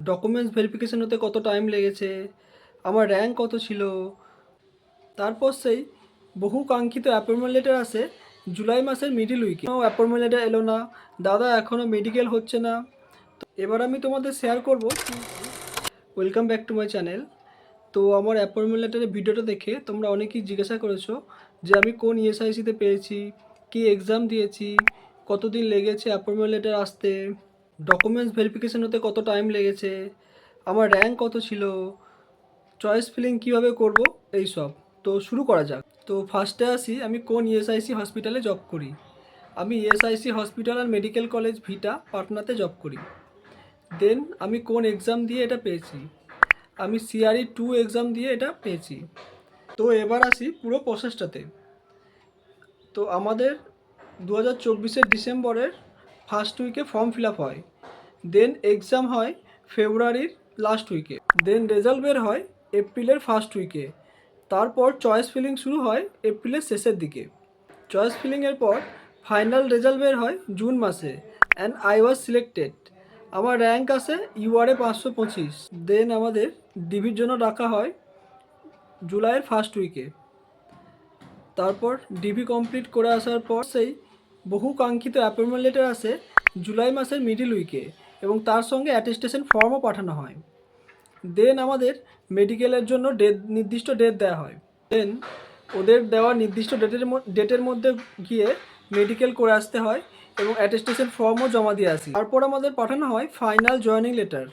Documents verification হতে কত time লেগেছে, আমার র্যাঙ্ক কত ছিল। তারপর সেই বহু কাঙ্ক্ষিত অ্যাপয়েন্টমেন্ট লেটার আসে জুলাই মাসের মিডিল উইকে। অ্যাপয়েন্টমেন্ট লেটার এলো না, দাদা এখনও মেডিকেল হচ্ছে না। তো এবার আমি তোমাদের শেয়ার করব। Welcome back to my channel. তো আমার অ্যাপয়েন্টমেন্ট লেটারের ভিডিওটা দেখে তোমরা অনেকেই জিজ্ঞাসা করেছো যে আমি কোন ইএসআইসিতে পেয়েছি, কী এক্সাম দিয়েছি, কতদিন লেগেছে অ্যাপয়েন্টমেন্ট লেটার আসতে, ডকুমেন্টস ভেরিফিকেশন হতে কত টাইম লেগেছে, আমার র্যাঙ্ক কত ছিল, চয়েস ফিলিং কীভাবে করব, এই সব। তো শুরু করা যাক। তো ফার্স্টে আসি আমি কোন ইএসআইসি হসপিটালে জব করি। আমি ইএসআইসি হসপিটাল আর মেডিকেল কলেজ ভিটা পাটনাতে জব করি। দেন আমি কোন এক্সাম দিয়ে এটা পেয়েছি, আমি CRE 2 এক্সাম দিয়ে এটা পেয়েছি। তো এবার আসি পুরো প্রসেসটাতে। তো আমাদের 2024 ডিসেম্বরের ফার্স্ট উইকে ফর্ম ফিল আপ হয়। দেন এক্সাম হয় ফেব্রুয়ারির লাস্ট উইকে। দেন রেজাল্ট বের হয় এপ্রিলের ফার্স্ট উইকে। তারপর চয়েস ফিলিং শুরু হয় এপ্রিলের শেষের দিকে। চয়েস ফিলিংয়ের পর ফাইনাল রেজাল্ট বের হয় জুন মাসে। And I was selected. আমার র্যাঙ্ক আসে URA 525। দেন আমাদের ডিভির জন্য ডাকা হয় জুলাইয়ের ফার্স্ট উইকে। তারপর ডিভি কমপ্লিট করে আসার পর সেই বহু কাঙ্ক্ষিত অ্যাপয়েন্টমেন্ট লেটার আসে জুলাই মাসের মিডিল উইকে, এবং তার সঙ্গে অ্যাটেস্টেশন ফর্মও পাঠানো হয়। দেন আমাদের মেডিকেলের জন্য নির্দিষ্ট ডেট দেওয়া হয়। দেন ওদের দেওয়া নির্দিষ্ট ডেটের মধ্যে গিয়ে মেডিকেল করে আসতে হয় এবং অ্যাটেস্টেশন ফর্মও জমা দিয়ে আসি। তারপর আমাদের পাঠানো হয় ফাইনাল জয়েনিং লেটার,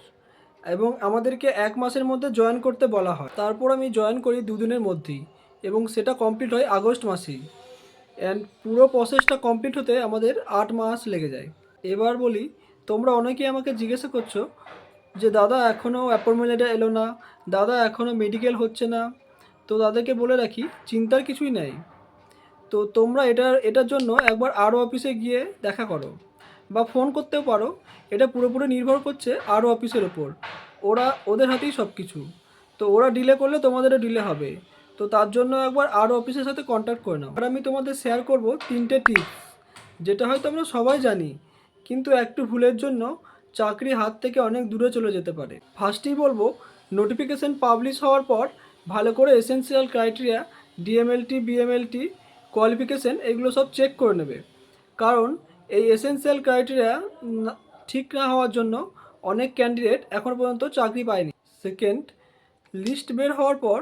এবং আমাদেরকে 1 মাসের মধ্যে জয়েন করতে বলা হয়। তারপর আমি জয়েন করি 2 দিনের মধ্যেই, এবং সেটা কমপ্লিট হয় আগস্ট মাসেই। অ্যান্ড পুরো প্রসেসটা কমপ্লিট হতে আমাদের 8 মাস লেগে যায়। এবার বলি, তোমরা অনেকেই আমাকে জিজ্ঞাসা করছো যে দাদা এখনও অ্যাপয়েন্টমেন্ট লেটার এলো না, দাদা এখনও মেডিকেল হচ্ছে না। তো তাদেরকে বলে রাখি, চিন্তার কিছুই নেই। তো তোমরা এটার জন্য একবার আরও অফিসে গিয়ে দেখা করো বা ফোন করতেও পারো। এটা পুরোপুরি নির্ভর করছে আরও অফিসের ওপর। ওদের হাতেই সব কিছু। তো ওরা ডিলে করলে তোমাদেরও ডিলে হবে। তো তার জন্য একবার আরও অফিসের সাথে কন্ট্যাক্ট করে নাও। আর আমি তোমাদের শেয়ার করব 3টে টিপস, যেটা হয়তো আমরা সবাই জানি, কিন্তু একটু ভুলের জন্য চাকরি হাত থেকে অনেক দূরে চলে যেতে পারে। ফার্স্টেই বলবো, নোটিফিকেশান পাবলিশ হওয়ার পর ভালো করে essential criteria, DMLT, BMLT, qualification, এগুলো সব চেক করে নেবে। কারণ এই এসেনশিয়াল ক্রাইটেরিয়া ঠিক না হওয়ার জন্য অনেক ক্যান্ডিডেট এখনও পর্যন্ত চাকরি পায়নি। সেকেন্ড, লিস্ট বের হওয়ার পর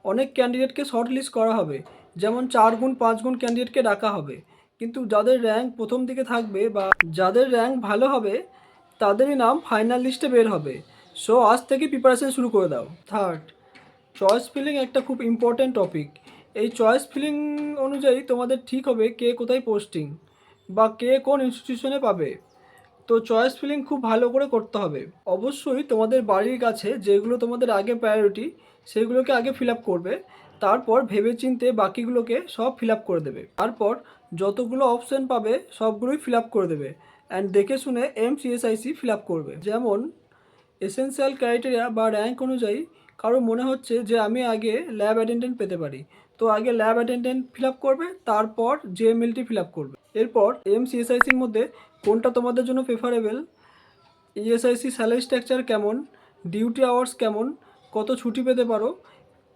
অনেক ক্যান্ডিডেটকে শর্ট লিস্ট করা হবে, যেমন 4 গুণ 5 গুণ ক্যান্ডিডেটকে ডাকা হবে, কিন্তু যাদের র্যাঙ্ক প্রথম দিকে থাকবে বা যাদের র্যাঙ্ক ভালো হবে তাদেরই নাম ফাইনাল লিস্টে বের হবে। সো আজ থেকে প্রিপারেশন শুরু করে দাও। থার্ড, চয়েস ফিলিং একটা খুব ইম্পর্ট্যান্ট টপিক। এই চয়েস ফিলিং অনুযায়ী তোমাদের ঠিক হবে কে কোথায় পোস্টিং বা কে কোন ইনস্টিটিউশনে পাবে। তো চয়েস ফিলিং খুব ভালো করে করতে হবে। অবশ্যই তোমাদের বাড়ির কাছে যেগুলো তোমাদের আগে প্রায়োরিটি, সেগুলোকে আগে ফিল আপ করবে। তারপর ভেবেচিন্তে বাকিগুলোকে সব ফিল আপ করে দেবে। তারপর যতগুলো অপশান পাবে সবগুলোই ফিল আপ করে দেবে। অ্যান্ড দেখে শুনে MCSIC ফিল আপ করবে। যেমন এসেনশিয়াল ক্রাইটেরিয়া বা র্যাঙ্ক অনুযায়ী কারো মনে হচ্ছে যে আমি আগে ল্যাব অ্যাটেন্ডেন্ট পেতে পারি, তো আগে ল্যাব অ্যাটেন্ডেন্ট ফিল আপ করবে, তারপর JMLT ফিল আপ করবে। এরপর MCSICর মধ্যে কোনটা তোমাদের জন্য প্রেফারেবল, ESIC স্যালারি স্ট্রাকচার কেমন, ডিউটি আওয়ার্স কেমন, কত ছুটি পেতে পারো,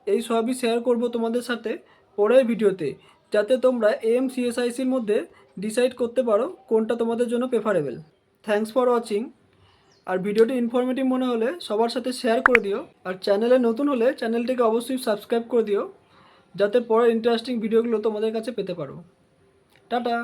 এই সবই শেয়ার করব তোমাদের সাথে পরের ভিডিওতে, যাতে তোমরা MCSICর মধ্যে ডিসাইড করতে পারো কোনটা তোমাদের জন্য প্রেফারেবল। Thanks for watching. আর ভিডিওটি ইনফরমেটিভ মনে হলে সবার সাথে শেয়ার করে দিও। আর চ্যানেলে নতুন হলে চ্যানেলটিকে অবশ্যই সাবস্ক্রাইব করে দিও, যাতে পরের ইন্টারেস্টিং ভিডিওগুলো তোমাদের কাছে পেতে পারো। টাটা।